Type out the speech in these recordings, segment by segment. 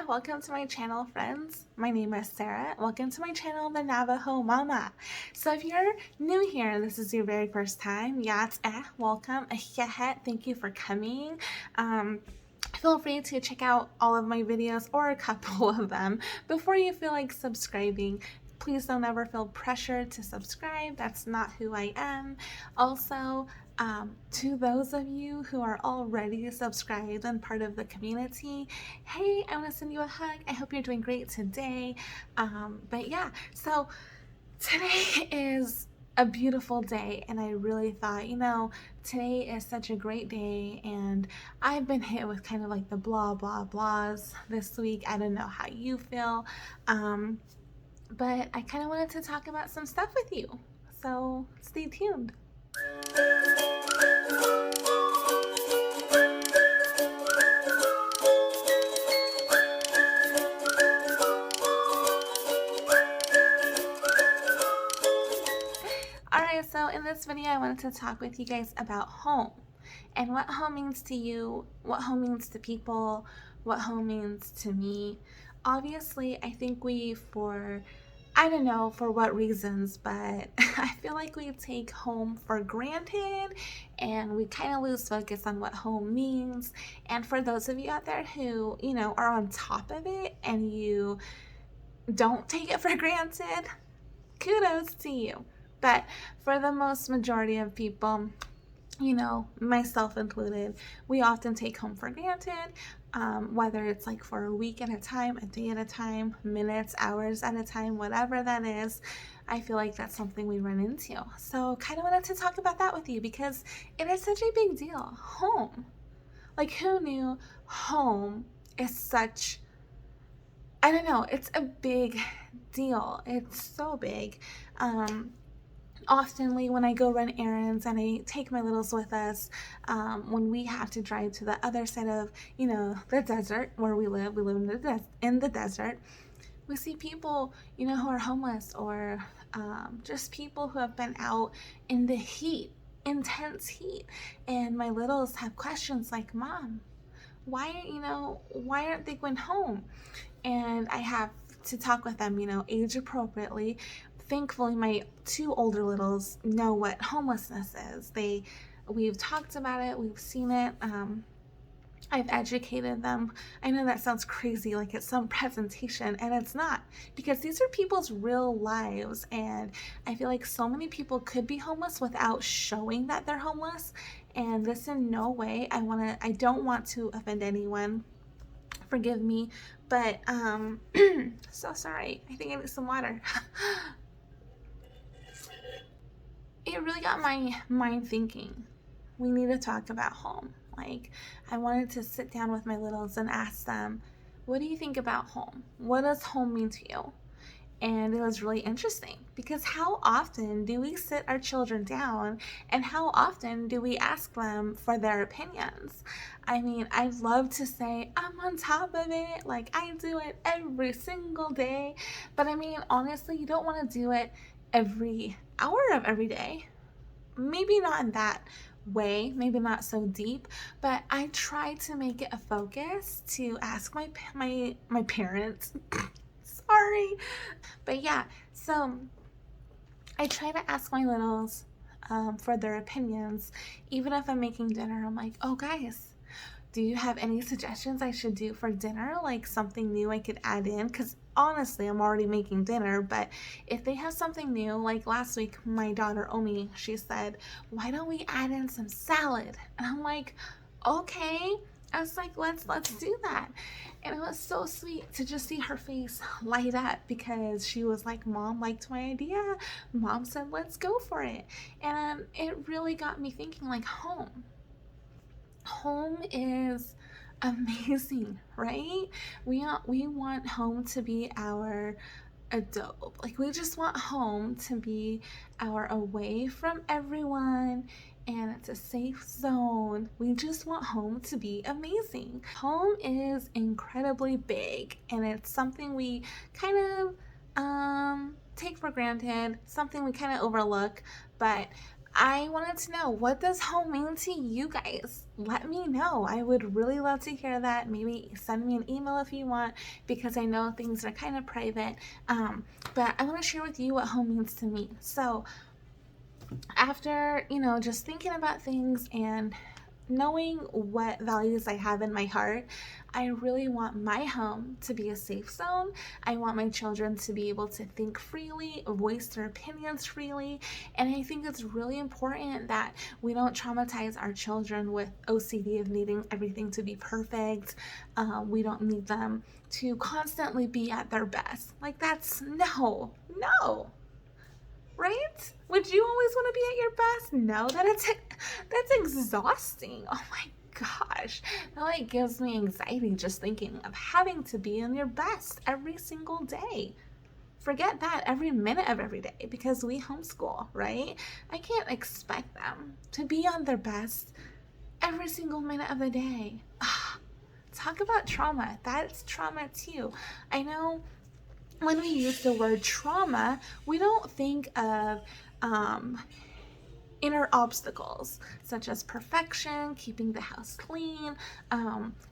Aloha! Welcome to my channel, friends. My name is Sarah. Welcome to my channel, the Navajo Mama. So if you're new here and this is your very first time, welcome. Thank you for coming. Feel free to check out all of my videos or a couple of them before you feel like subscribing. Please don't ever feel pressured to subscribe. That's not who I am. Also, to those of you who are already subscribed and part of the community, hey, I want to send you a hug. I hope you're doing great today. But yeah, so today is a beautiful day, and I really thought, today is such a great day, and I've been hit with kind of like the blah blah blahs this week. I don't know how you feel, but I kind of wanted to talk about some stuff with you, so stay tuned. Alright, so in this video I wanted to talk with you guys about home and what home means to you, what home means to people, what home means to me. Obviously, I think I don't know for what reasons, but I feel like we take home for granted and we kind of lose focus on what home means. And for those of you out there who, are on top of it and you don't take it for granted, kudos to you. But for the most majority of people, myself included, we often take home for granted, whether it's like for a week at a time, a day at a time, minutes, hours at a time, whatever that is. I feel like that's something we run into. So kind of wanted to talk about that with you because it is such a big deal. Home. Like, who knew home is such, I don't know, it's a big deal. It's so big. Oftenly when I go run errands and I take my littles with us, when we have to drive to the other side of, the desert where we live in the desert, we see people, who are homeless or just people who have been out in the heat, intense heat. And my littles have questions like, Mom, why aren't they going home? And I have to talk with them, age appropriately. Thankfully, my two older littles know what homelessness is. We've talked about it, we've seen it. I've educated them. I know that sounds crazy, like it's some presentation, and it's not, because these are people's real lives, and I feel like so many people could be homeless without showing that they're homeless. And this in no way, I don't want to offend anyone. Forgive me, but so sorry. I think I need some water. It really got my mind thinking. We need to talk about home. Like, I wanted to sit down with my littles and ask them, what do you think about home? What does home mean to you? And it was really interesting because how often do we sit our children down and how often do we ask them for their opinions? I mean, I'd love to say I'm on top of it, like I do it every single day. But I mean, honestly, you don't want to do it every hour of every day. Maybe not in that way, maybe not so deep, but I try to make it a focus to ask my parents. Sorry. But yeah, so I try to ask my littles for their opinions. Even if I'm making dinner, I'm like, oh guys, do you have any suggestions I should do for dinner? Like something new I could add in? Because honestly, I'm already making dinner, but if they have something new, like last week, my daughter Omi, she said, why don't we add in some salad? And I'm like, okay. I was like, let's do that. And it was so sweet to just see her face light up because she was like, Mom liked my idea. Mom said, let's go for it. And it really got me thinking, like, home. Home is amazing, right? We want home to be our adobe. Like, we just want home to be our away from everyone, and it's a safe zone. We just want home to be amazing. Home is incredibly big, and it's something we kind of take for granted, something we kind of overlook, but I wanted to know, what does home mean to you guys? Let me know. I would really love to hear that. Maybe send me an email if you want, because I know things are kind of private. But I want to share with you what home means to me. So after, just thinking about things and knowing what values I have in my heart, I really want my home to be a safe zone. I want my children to be able to think freely, voice their opinions freely. And I think it's really important that we don't traumatize our children with OCD of needing everything to be perfect. We don't need them to constantly be at their best. Like, that's no, right? Would you always want to be at your best? No, that's exhausting. Oh my gosh, that like gives me anxiety just thinking of having to be in your best every single day. Forget that, every minute of every day, because we homeschool, right? I can't expect them to be on their best every single minute of the day. Talk about trauma. That's trauma too. I know when we use the word trauma, we don't think of inner obstacles such as perfection, keeping the house clean,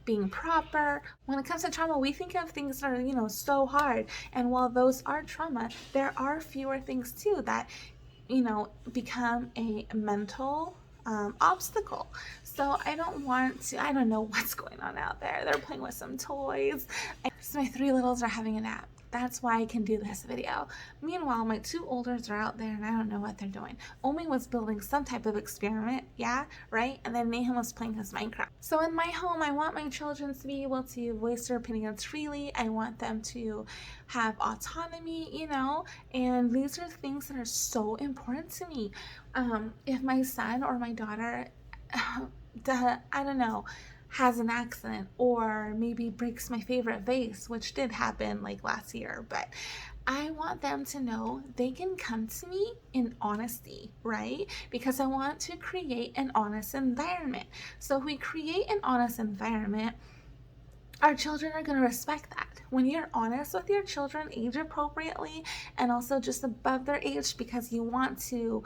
being proper. When it comes to trauma, we think of things that are, so hard. And while those are trauma, there are fewer things too that, become a mental obstacle. So I don't know what's going on out there. They're playing with some toys. So my three littles are having a nap. That's why I can do this video. Meanwhile, my two olders are out there and I don't know what they're doing. Omi was building some type of experiment, yeah, right? And then Nahum was playing his Minecraft. So in my home, I want my children to be able to voice their opinions freely. I want them to have autonomy, and these are things that are so important to me. If my son or my daughter, I don't know, has an accident or maybe breaks my favorite vase, which did happen like last year, but I want them to know they can come to me in honesty, right? Because I want to create an honest environment. So if we create an honest environment, our children are going to respect that. When you're honest with your children, age appropriately and also just above their age, because you want to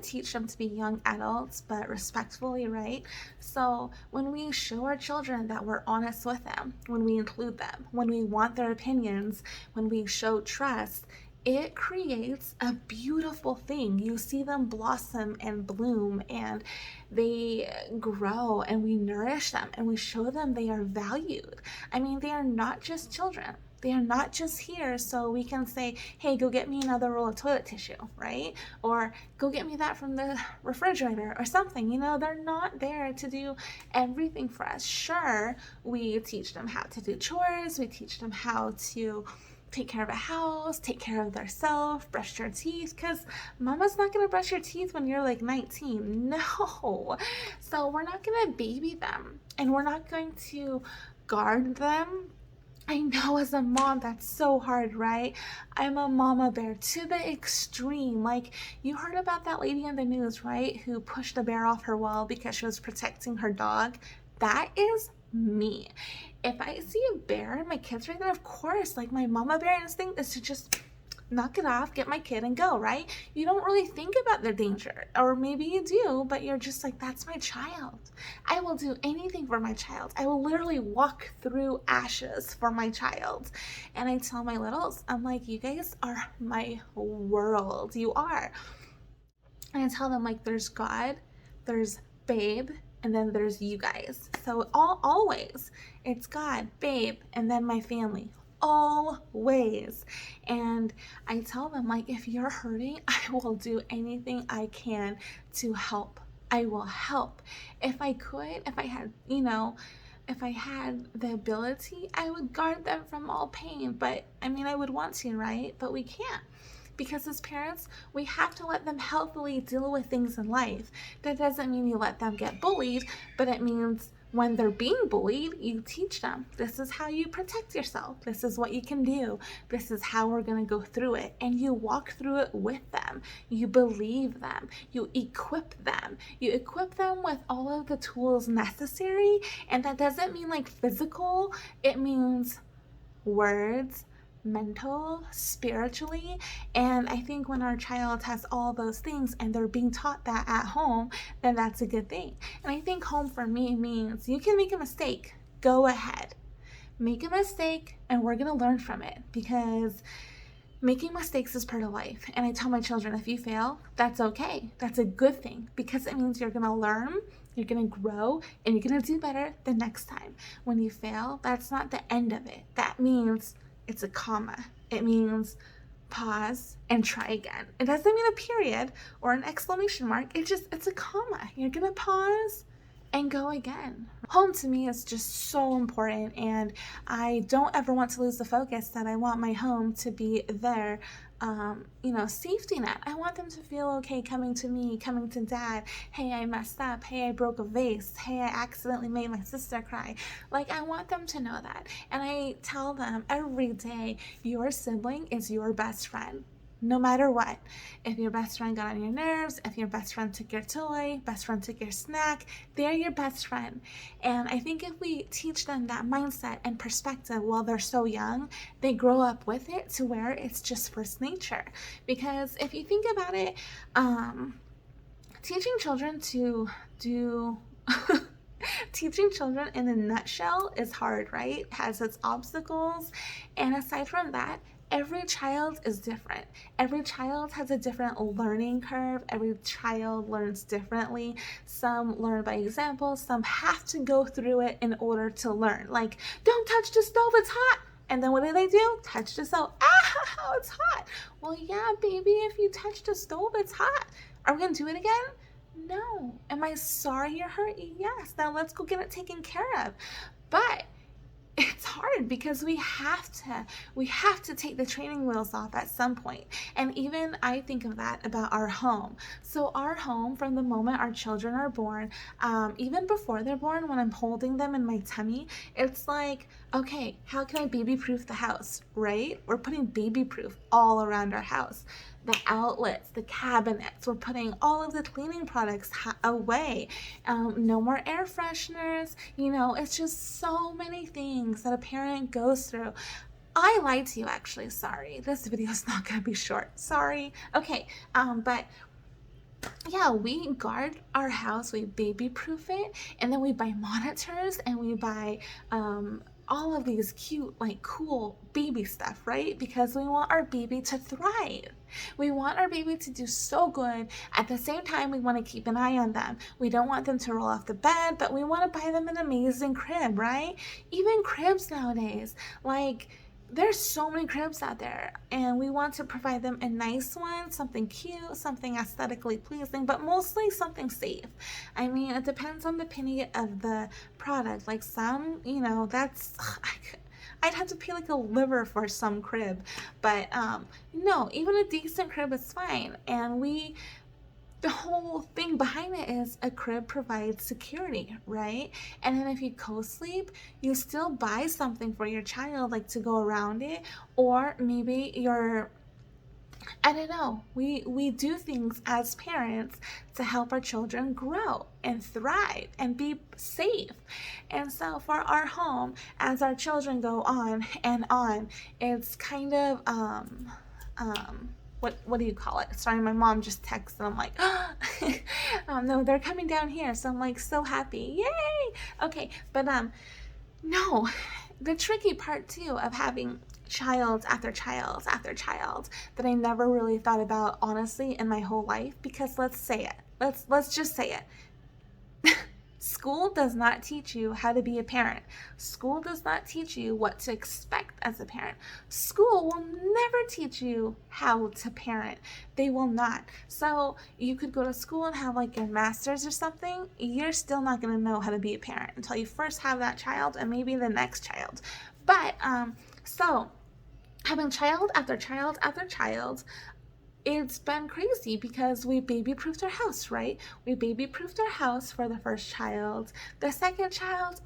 teach them to be young adults, but respectfully, right? So when we show our children that we're honest with them, when we include them, when we want their opinions, when we show trust, it creates a beautiful thing. You see them blossom and bloom, and they grow, and we nourish them, and we show them they are valued. I mean, they are not just children. They are not just here so we can say, hey, go get me another roll of toilet tissue, right? Or go get me that from the refrigerator or something. They're not there to do everything for us. Sure, we teach them how to do chores. We teach them how to take care of a house, take care of themselves, brush their teeth, because mama's not going to brush your teeth when you're like 19. No. So we're not going to baby them, and we're not going to guard them. I know, as a mom, that's so hard, right? I'm a mama bear to the extreme. Like, you heard about that lady in the news, right? Who pushed a bear off her wall because she was protecting her dog. That is me. If I see a bear and my kid's right there, of course, like, my mama bear instinct is to just knock it off, get my kid, and go, right? You don't really think about the danger, or maybe you do, but you're just like, that's my child. I will do anything for my child. I will literally walk through ashes for my child. And I tell my littles, I'm like, you guys are my world. You are. And I tell them, like, there's God, there's Babe, and then there's you guys. So always it's God, Babe, and then my family. Always. And I tell them, like, if you're hurting, I will do anything I can to help. I will help. If I could, if I had, if I had the ability, I would guard them from all pain. But I mean, I would want to, right? But we can't. Because as parents, we have to let them healthily deal with things in life. That doesn't mean you let them get bullied, but it means when they're being bullied, you teach them, this is how you protect yourself. This is what you can do. This is how we're going to go through it. And you walk through it with them. You believe them. You equip them. You equip them with all of the tools necessary. And that doesn't mean like physical. It means words, mental, spiritually. And I think when our child has all those things and they're being taught that at home, then that's a good thing. And I think home for me means you can make a mistake, go ahead, make a mistake, and we're going to learn from it, because making mistakes is part of life. And I tell my children, if you fail, that's okay. That's a good thing, because it means you're going to learn, you're going to grow, and you're going to do better the next time. When you fail, that's not the end of it. That means it's a comma. It means pause and try again. It doesn't mean a period or an exclamation mark. It's a comma. You're going to pause and go again. Home to me is just so important, and I don't ever want to lose the focus that I want my home to be their safety net. I want them to feel okay coming to me, coming to dad. Hey, I messed up. Hey, I broke a vase. Hey, I accidentally made my sister cry. Like, I want them to know that. And I tell them every day, your sibling is your best friend. No matter what. If your best friend got on your nerves, if your best friend took your toy, best friend took your snack, they're your best friend. And I think if we teach them that mindset and perspective while they're so young, they grow up with it to where it's just first nature. Because if you think about it, teaching children to do teaching children in a nutshell is hard, right? It has its obstacles. And aside from that, every child is different. Every child has a different learning curve. Every child learns differently. Some learn by example. Some have to go through it in order to learn. Like, don't touch the stove, it's hot. And then what do? Touch the stove. Ah, it's hot. Well, yeah, baby, if you touch the stove, it's hot. Are we going to do it again? No. Am I sorry you're hurt? Yes. Now let's go get it taken care of. But it's hard because we have to take the training wheels off at some point. And even I think of that about our home. So our home, from the moment our children are born, even before they're born, when I'm holding them in my tummy, it's like, okay, how can I baby proof the house, right? We're putting baby proof all around our house. The outlets, the cabinets, we're putting all of the cleaning products away. No more air fresheners. It's just so many things that a parent goes through. I lied to you, actually. Sorry. This video is not going to be short. Sorry. Okay. But yeah, we guard our house, we baby proof it, and then we buy monitors, and we buy all of these cute, like, cool baby stuff, right? Because we want our baby to thrive. We want our baby to do so good. At the same time, we want to keep an eye on them. We don't want them to roll off the bed, but we want to buy them an amazing crib, right? Even cribs nowadays, like, there's so many cribs out there, and we want to provide them a nice one, something cute, something aesthetically pleasing, but mostly something safe. I mean, it depends on the penny of the product. Like, some, that's I'd have to pay like a liver for some crib, but no, even a decent crib is fine. And the whole thing behind it is a crib provides security, right? And then if you co-sleep, you still buy something for your child, like, to go around it, or maybe I don't know. We do things as parents to help our children grow and thrive and be safe. And so for our home, as our children go on and on, it's kind of what do you call it? Sorry, my mom just texted, and I'm like, no, they're coming down here, so I'm like so happy. Yay! Okay, but no, the tricky part too of having child after child after child that I never really thought about, honestly, in my whole life, because let's say it. Let's just say it. School does not teach you how to be a parent. School does not teach you what to expect as a parent. School will never teach you how to parent. They will not. So you could go to school and have like your master's or something. You're still not going to know how to be a parent until you first have that child and maybe the next child. But so having child after child after child, it's been crazy because we baby-proofed our house, right? We baby-proofed our house for the first child. The second child,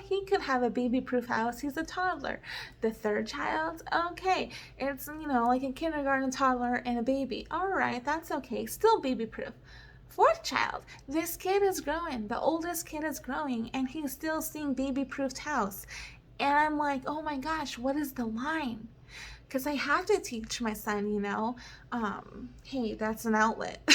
he could have a baby-proof house. He's a toddler. The third child, okay, it's, like a kindergarten toddler and a baby. All right, that's okay. Still baby-proof. Fourth child, this kid is growing. The oldest kid is growing, and he's still seeing baby-proofed house. And I'm like, oh my gosh, what is the line? Because I have to teach my son, hey, that's an outlet.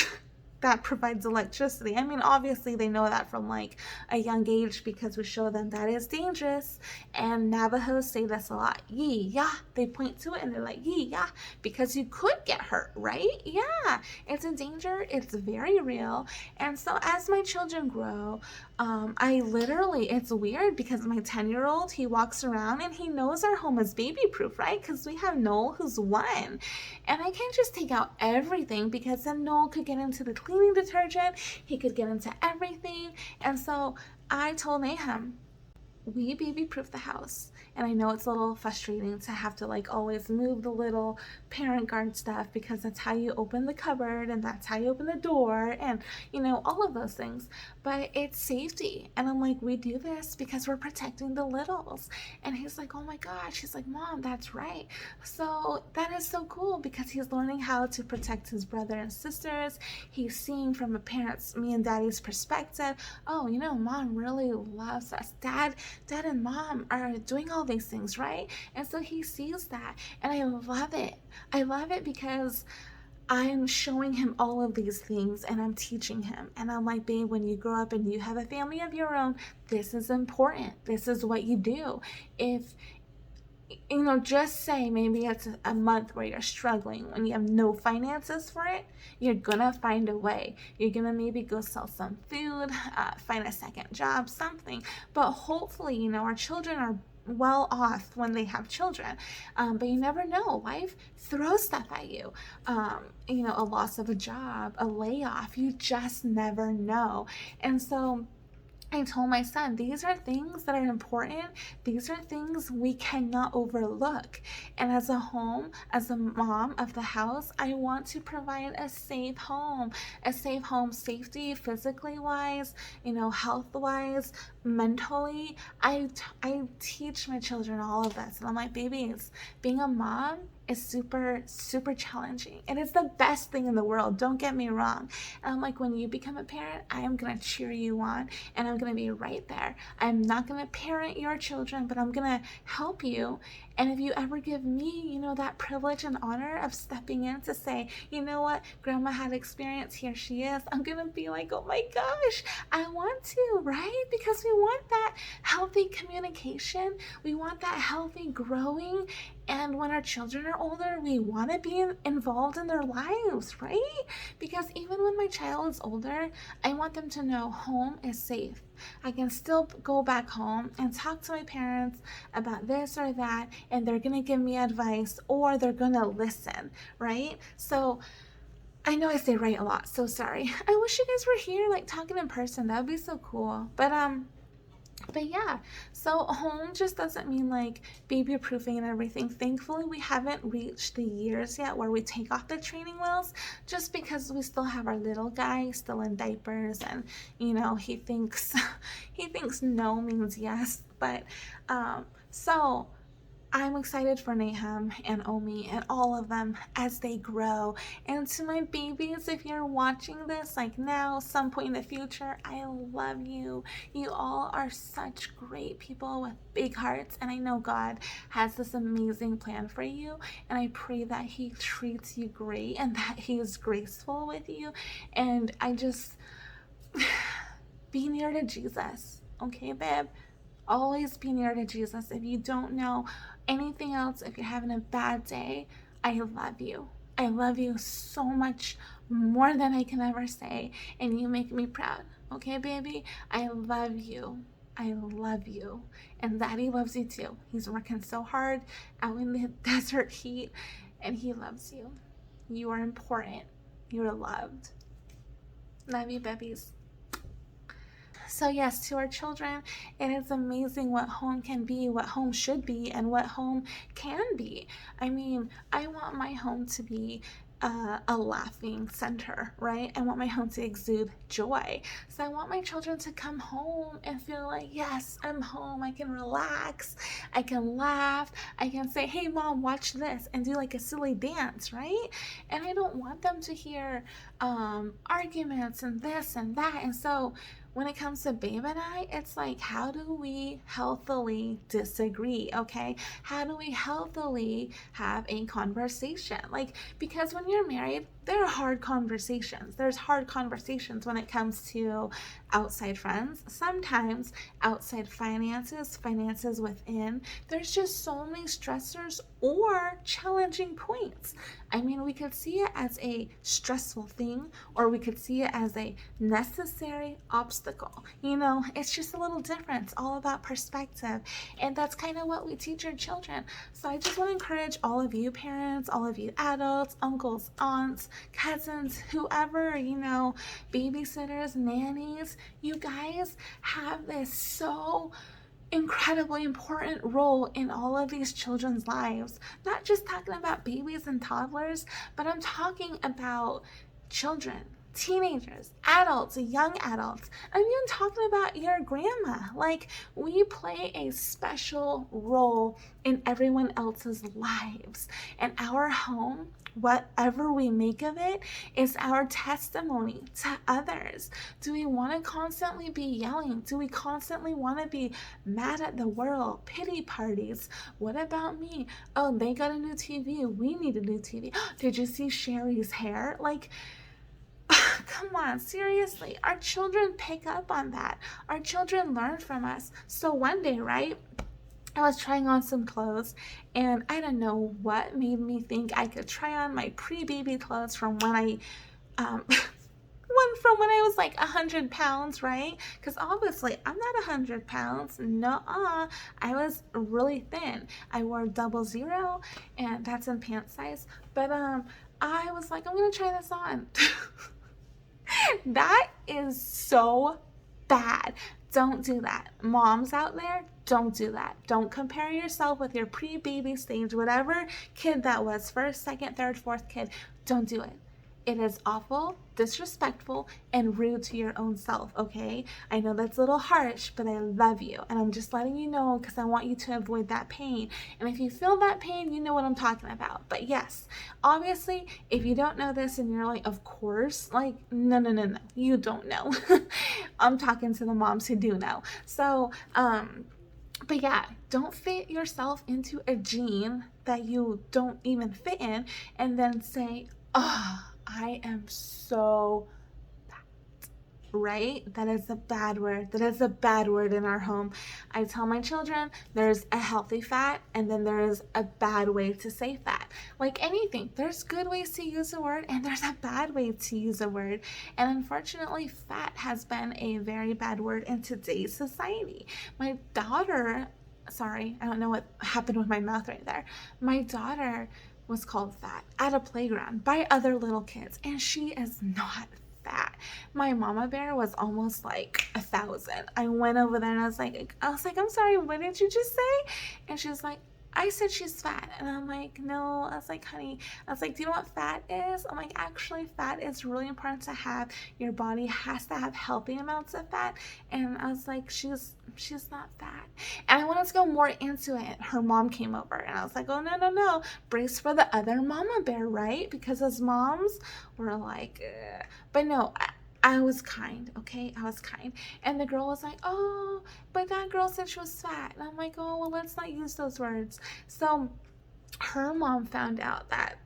That provides electricity. I mean, obviously they know that from like a young age because we show them that is dangerous. And Navajos say this a lot. Yee, yeah. They point to it and they're like, yee, yeah, because you could get hurt, right? Yeah, it's a danger. It's very real. And so as my children grow, I literally, it's weird because my 10-year-old, he walks around and he knows our home is baby proof, right? Because we have Noel who's 1. And I can't just take out everything because then Noel could get into the cleaning detergent. He could get into everything. And so I told Nahum, we baby proof the house. And I know it's a little frustrating to have to like always move the little parent guard stuff because that's how you open the cupboard and that's how you open the door and all of those things. But it's safety. And I'm like, we do this because we're protecting the littles. And he's like, oh my gosh. He's like, Mom, that's right. So that is so cool because he's learning how to protect his brother and sisters. He's seeing from a parent's, me and daddy's perspective, oh, Mom really loves us. Dad and Mom are doing all these things, right? And so he sees that, and I love it. I love it because I'm showing him all of these things and I'm teaching him. And I'm like, babe, when you grow up and you have a family of your own, this is important. This is what you do. If just say maybe it's a month where you're struggling when you have no finances for it, you're gonna find a way. You're gonna maybe go sell some food, find a second job, something. But hopefully, our children are well off when they have children. But you never know. Life throws stuff at you. A loss of a job, a layoff. You just never know. And so I told my son, these are things that are important. These are things we cannot overlook. And as a home, as a mom of the house, I want to provide a safe home safety, physically wise, health wise, mentally. I teach my children all of this. And I'm like, babies, being a mom is super, super challenging. And it's the best thing in the world. Don't get me wrong. And I'm like, when you become a parent, I am going to cheer you on and I'm going to be right there. I'm not going to parent your children, but I'm going to help you. And if you ever give me, that privilege and honor of stepping in to say, you know what, Grandma had experience, here she is, I'm going to be like, oh my gosh, I want to, right? Because we want that healthy communication. We want that healthy growing. And when our children are older, we want to be involved in their lives, right? Because even when my child is older, I want them to know home is safe. I can still go back home and talk to my parents about this or that, and they're going to give me advice or they're going to listen, right? So I know I say right a lot, so sorry. I wish you guys were here, like talking in person. That would be so cool. But yeah, so home just doesn't mean like baby proofing and everything. Thankfully, we haven't reached the years yet where we take off the training wheels just because we still have our little guy still in diapers and, he thinks no means yes. But, so I'm excited for Nahum and Omi and all of them as they grow. And to my babies, if you're watching this like now, some point in the future, I love you. You all are such great people with big hearts. And I know God has this amazing plan for you. And I pray that He treats you great and that He is graceful with you. And I just be near to Jesus. Okay, babe? Always be near to Jesus. If you don't know anything else, if you're having a bad day, I love you. I love you so much more than I can ever say. And you make me proud. Okay, baby? I love you. I love you. And Daddy loves you too. He's working so hard out in the desert heat. And he loves you. You are important. You're loved. Love you, babies. So yes, to our children, it is amazing what home can be, what home should be, and what home can be. I mean, I want my home to be a laughing center, right? I want my home to exude joy. So I want my children to come home and feel like, yes, I'm home. I can relax. I can laugh. I can say, hey, Mom, watch this, and do like a silly dance, right? And I don't want them to hear arguments and this and that. And so when it comes to Babe and I, it's like, how do we healthily disagree? Okay. How do we healthily have a conversation? Like, because when you're married, there are hard conversations. There's hard conversations when it comes to outside friends, sometimes outside finances within. There's just so many stressors or challenging points. I mean, we could see it as a stressful thing, or we could see it as a necessary obstacle. It's just a little different. It's all about perspective. And that's kind of what we teach our children. So I just want to encourage all of you parents, all of you adults, uncles, aunts, cousins, whoever, babysitters, nannies, you guys have this so incredibly important role in all of these children's lives. Not just talking about babies and toddlers, but I'm talking about children, teenagers, adults, young adults. I'm even talking about your grandma. Like, we play a special role in everyone else's lives. And our home, whatever we make of it, is our testimony to others. Do we want to constantly be yelling? Do we constantly want to be mad at the world? Pity parties. What about me? Oh, they got a new TV. We need a new TV. Did you see Sherry's hair? Like, come on, seriously. Our children pick up on that. Our children learn from us. So one day, right, I was trying on some clothes, and I don't know what made me think I could try on my pre-baby clothes from when I was like 100 pounds, right? Because obviously I'm not 100 pounds. Nuh-uh. I was really thin. I wore 00, and that's in pant size. But I was like, I'm gonna try this on. That is so bad. Don't do that. Moms out there, don't do that. Don't compare yourself with your pre-baby stage, whatever kid that was, first, second, third, fourth kid. Don't do it. It is awful, disrespectful, and rude to your own self, okay? I know that's a little harsh, but I love you. And I'm just letting you know because I want you to avoid that pain. And if you feel that pain, you know what I'm talking about. But yes, obviously, if you don't know this and you're like, of course, like, no, you don't know. I'm talking to the moms who do know. So, but yeah, don't fit yourself into a jean that you don't even fit in and then say, oh, I am so fat, right? That is a bad word. That is a bad word in our home. I tell my children there's a healthy fat and then there is a bad way to say fat. Like anything, there's good ways to use a word and there's a bad way to use a word. And unfortunately, fat has been a very bad word in today's society. My daughter, sorry, I don't know what happened with my mouth right there. My daughter was called fat at a playground by other little kids, and she is not fat. My mama bear was almost like 1,000. I went over there and I was like, I'm sorry, what did you just say? And she was like, I said she's fat. And I'm like, no. I was like, honey, do you know what fat is? I'm like, actually, fat is really important to have. Your body has to have healthy amounts of fat. And I was like, she's not fat. And I wanted to go more into it. Her mom came over and I was like, oh, no. Brace for the other mama bear, right? Because as moms, we're like, ugh. But no, I was kind, okay? I was kind. And the girl was like, oh, but that girl said she was fat. And I'm like, oh, well, let's not use those words. So her mom found out that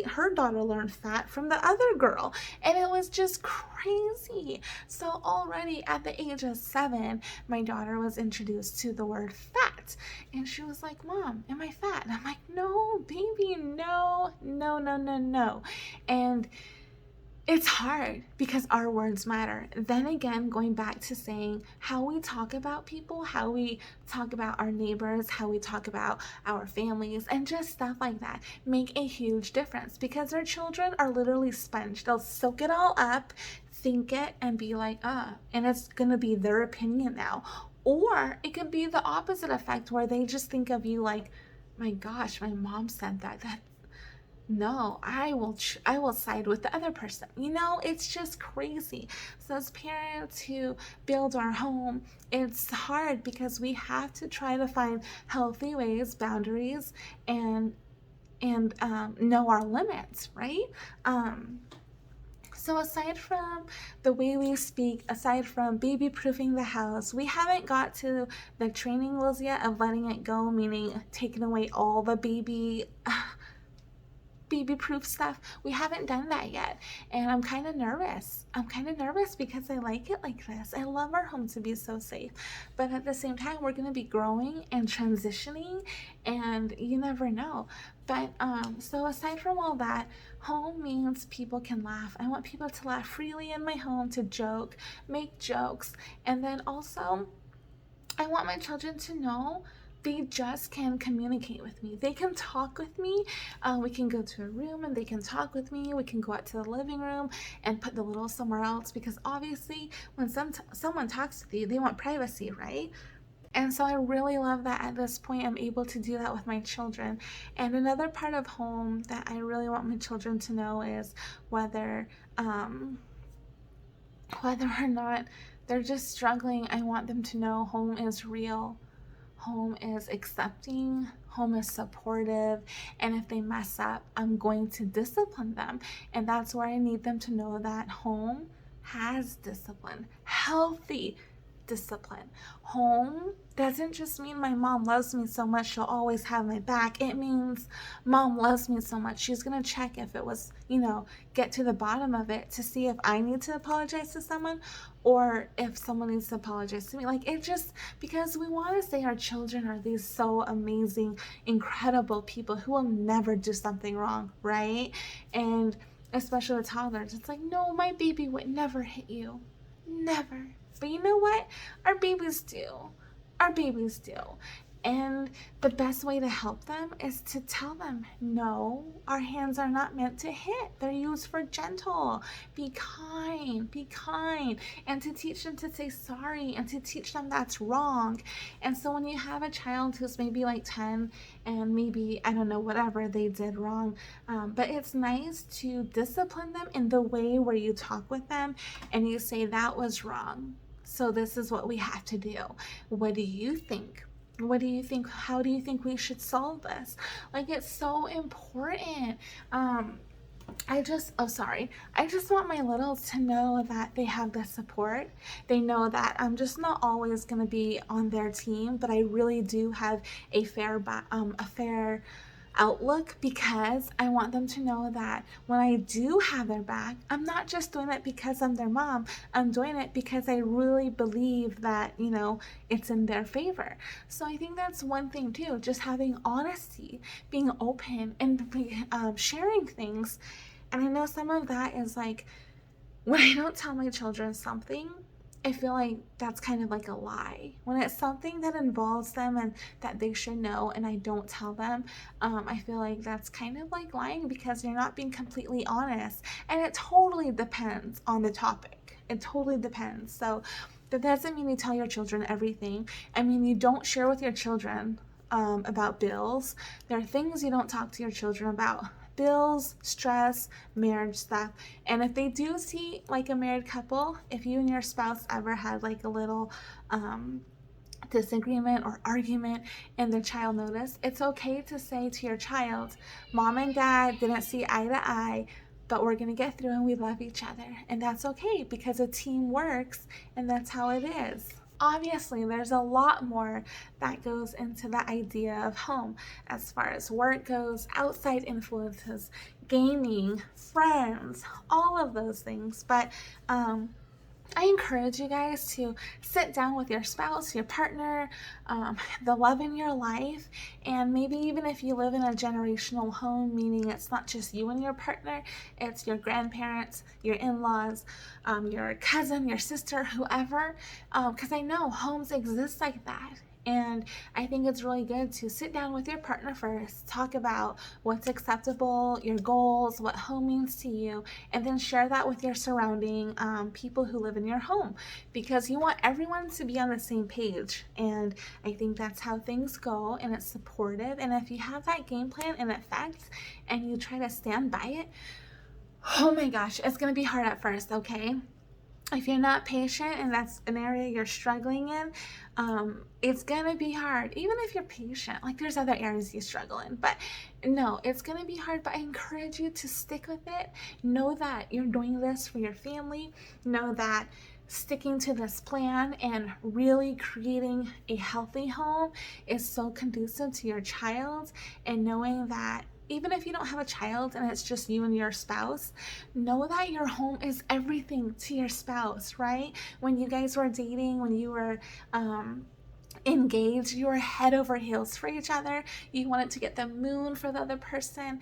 her daughter learned fat from the other girl, and it was just crazy. So already at the age of 7, my daughter was introduced to the word fat, and she was like, Mom, am I fat? And I'm like, no, baby, no. And it's hard because our words matter. Then again, going back to saying how we talk about people, how we talk about our neighbors, how we talk about our families, and just stuff like that make a huge difference because our children are literally sponge. They'll soak it all up, think it, and be like, and it's going to be their opinion now. Or it could be the opposite effect where they just think of you like, my gosh, my mom said that. No, I will side with the other person. It's just crazy. So as parents who build our home, it's hard because we have to try to find healthy ways, boundaries, and know our limits, right? So aside from the way we speak, aside from baby proofing the house, we haven't got to the training wheels yet of letting it go, meaning taking away all the baby proof stuff. We haven't done that yet, and I'm kind of nervous. Because I like it like this. I love our home to be so safe, but at the same time we're going to be growing and transitioning, and you never know. But so aside from all that, home means people can laugh. I want people to laugh freely in my home, to joke, make jokes, and then also I want my children to know they just can communicate with me. They can talk with me. We can go to a room and they can talk with me. We can go out to the living room and put the little somewhere else, because obviously when someone talks with you, they want privacy, right? And so I really love that at this point I'm able to do that with my children. And another part of home that I really want my children to know is whether um, whether or not they're just struggling, I want them to know home is real. Home is accepting, home is supportive, and if they mess up, I'm going to discipline them. And that's where I need them to know that home has discipline, healthy discipline. Home doesn't just mean my mom loves me so much she'll always have my back. It means mom loves me so much she's gonna check if it was, get to the bottom of it to see if I need to apologize to someone or if someone needs to apologize to me. Like, it just, because we want to say our children are these so amazing, incredible people who will never do something wrong, right? And especially with toddlers, it's like, no, my baby would never hit you. Never. But you know what? Our babies do. Our babies do. And the best way to help them is to tell them, no, our hands are not meant to hit. They're used for gentle. Be kind, be kind. And to teach them to say sorry and to teach them that's wrong. And so when you have a child who's maybe like 10 and maybe, I don't know, whatever they did wrong, but it's nice to discipline them in the way where you talk with them and you say that was wrong. So this is what we have to do. What do you think? What do you think? How do you think we should solve this? Like, it's so important. I just want my littles to know that they have the support. They know that I'm just not always going to be on their team, but I really do have a fair outlook, because I want them to know that when I do have their back, I'm not just doing it because I'm their mom. I'm doing it because I really believe that, it's in their favor. So I think that's one thing too, just having honesty, being open, and sharing things. And I know some of that is like, when I don't tell my children something, I feel like that's kind of like a lie. When it's something that involves them and that they should know and I don't tell them, I feel like that's kind of like lying, because you're not being completely honest. And it totally depends on the topic. It totally depends. So that doesn't mean you tell your children everything. I mean, you don't share with your children about bills. There are things you don't talk to your children about. Bills, stress, marriage stuff. And if they do see like a married couple, if you and your spouse ever had like a little disagreement or argument and the child noticed, it's okay to say to your child, mom and dad didn't see eye to eye, but we're going to get through and we love each other. And that's okay, because a team works and that's how it is. Obviously, there's a lot more that goes into the idea of home as far as work goes, outside influences, gaming, friends, all of those things. But I encourage you guys to sit down with your spouse, your partner, the love in your life, and maybe even if you live in a generational home, meaning it's not just you and your partner, it's your grandparents, your in-laws, your cousin, your sister, whoever, because I know homes exist like that. And I think it's really good to sit down with your partner first, talk about what's acceptable, your goals, what home means to you, and then share that with your surrounding people who live in your home, because you want everyone to be on the same page. And I think that's how things go, and it's supportive. And if you have that game plan in effect and you try to stand by it, oh my gosh, it's going to be hard at first, okay? If you're not patient and that's an area you're struggling in, it's gonna be hard. Even if you're patient, like there's other areas you struggle in, but no, it's gonna be hard. But I encourage you to stick with it. Know that you're doing this for your family. Know that sticking to this plan and really creating a healthy home is so conducive to your child, and knowing that even if you don't have a child and it's just you and your spouse, know that your home is everything to your spouse, right? When you guys were dating, when you were engaged, you were head over heels for each other. You wanted to get the moon for the other person.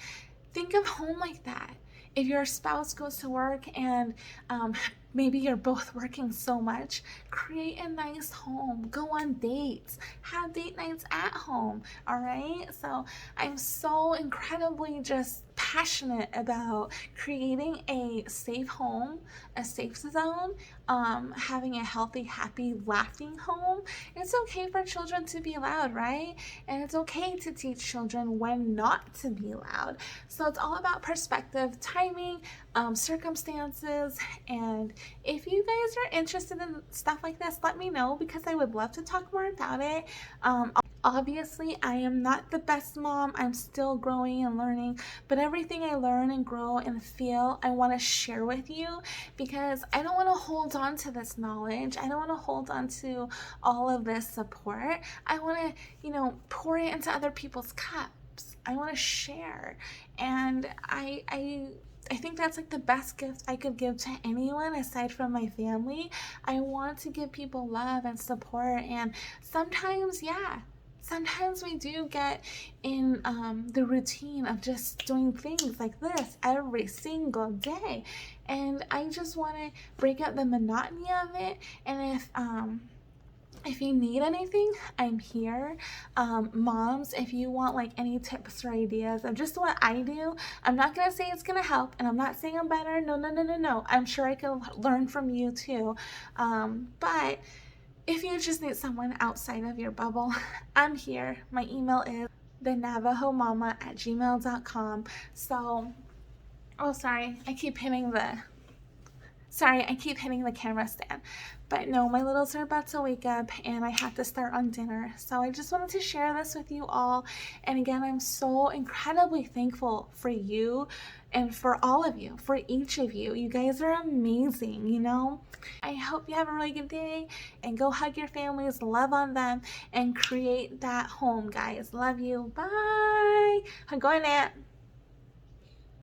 Think of home like that. If your spouse goes to work and maybe you're both working so much, create a nice home. Go on dates. Have date nights at home. All right. So I'm so incredibly just passionate about creating a safe home, a safe zone, having a healthy, happy, laughing home. It's okay for children to be loud, right? And it's okay to teach children when not to be loud. So it's all about perspective, timing, circumstances. And if you guys are interested in stuff like this, let me know, because I would love to talk more about it. Obviously, I am not the best mom. I'm still growing and learning, but everything I learn and grow and feel, I want to share with you, because I don't want to hold on to this knowledge. I don't want to hold on to all of this support. I want to, pour it into other people's cups. I want to share. And I think that's like the best gift I could give to anyone aside from my family. I want to give people love and support. And sometimes, yeah, sometimes we do get in the routine of just doing things like this every single day. And I just want to break up the monotony of it. And if you need anything, I'm here. Moms, if you want like any tips or ideas of just what I do, I'm not gonna say it's gonna help, and I'm not saying I'm better. No, no, no, no, no. I'm sure I can learn from you too. But if you just need someone outside of your bubble, I'm here. My email is thenavajomama@gmail.com. So, oh, sorry, I keep hitting the camera stand. But no, my littles are about to wake up and I have to start on dinner. So I just wanted to share this with you all. And again, I'm so incredibly thankful for you and for all of you, for each of you. You guys are amazing. I hope you have a really good day, and go hug your families, love on them, and create that home, guys. Love you. Bye. I'm going, Aunt.